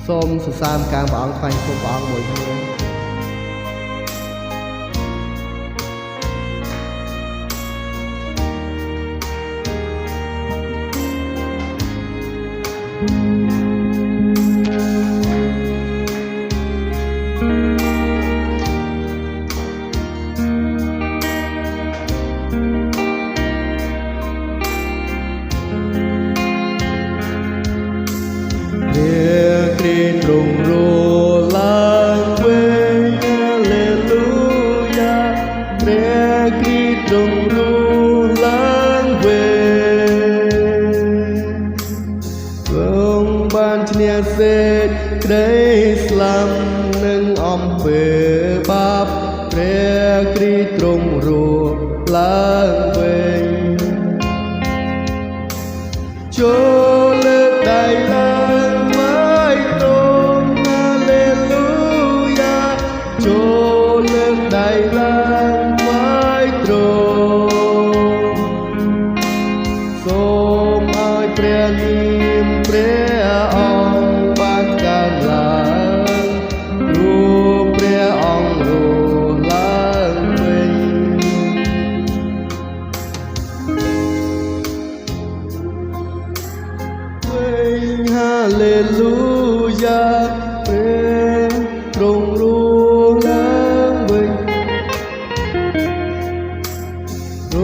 សូមសរសើរការព្រះអង្គថ្វាយគុំព្រះអង្គមួយគ្នាទ្រង់រឡើងវិញហាឡេលូយ៉ាព្រះគ្រីស្ទទ្រង់រឡើងវិញទ្រង់បានឈ្នះសេចក្តីស្លាប់និងអំពើបាបព្រះគ្រីស្ទទ្រង់រឡើងវិញចូលលើកដៃឡើងចូលលើកដៃឡើងថ្វាយទ្រង់សូមឲ្យព្រះនាមព្រះអង្គបានកើតឡើងព្រោះព្រះអង្គរស់ឡើងវិញហាឡេលូយ៉ាព្រះទ្រង់រស់ឡើងវិញទ្រ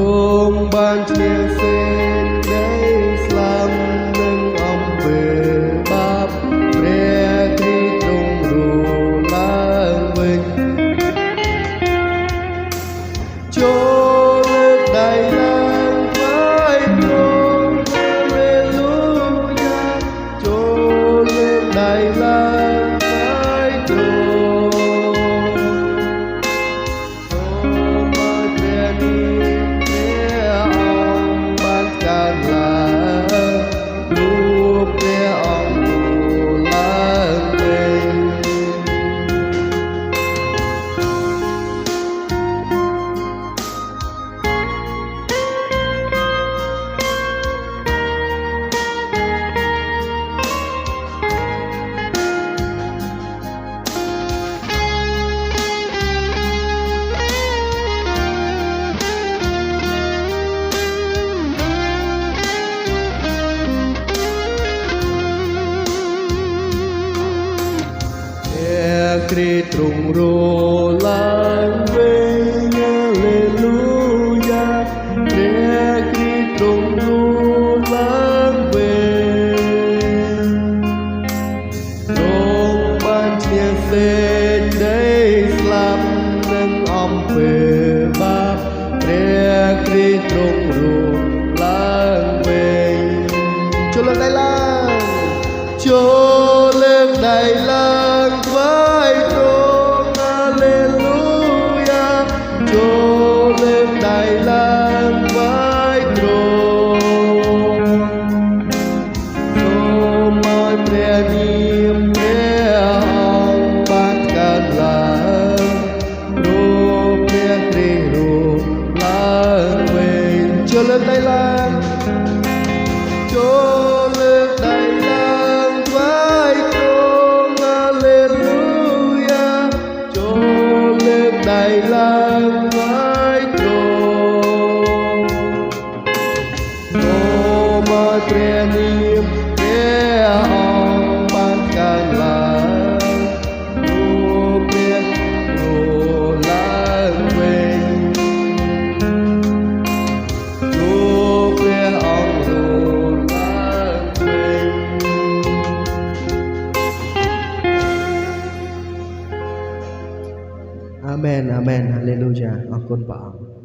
ង់បានឈ្នះសេចក្តីស្លាប់និងអំពើបាបព្រះគ្រីស្ទទ្រង់រស់ឡើងវិញចូលលើកដៃឡើងថ្វាយទ្រង់ហាឡេលូយ៉ាចូលលើកដៃឡើងថ្វាយទ្រង់គ្រីស្ទទ្រង់រស់ឡើងវិញហាឡេលូយ៉ាព្រះគ្រីស្ទទ្រង់រស់ឡើងវិញទ្រង់បានឈ្នះសេចក្តីស្លាប់និងអំពើបាបព្រះគ្រីស្ទទ្រង់រស់ឡើងវិញចូលលើកដៃឡើងចូលលើកដៃឡើងថ្វាយទ្រង់ហាឡេលូយ៉ាចូលលើកដៃឡើងថ្វាយទ្រង់សូមឲ្យព្រះនាមព្រះអង្គបានកើតឡើងព្រោះព្រះគ្រីស្ទរស់ឡើងវិញចូលលើកដៃឡើងចូលលើកដៃឡើងថ្វាយទ្រង់ហាឡេលូយ៉ាចូលលើកដៃឡើងថ្វាយទ្រង់សូមឲ្យព្រះនាមព្រះអង្គបានកើតឡើងព្រោះព្រះរស់ឡើងវិញព្រោះព្រះអង្គរស់ឡើងវិញអាមែនអាមែនហាឡេលូយ៉ាអរគុណព្រះអង្គ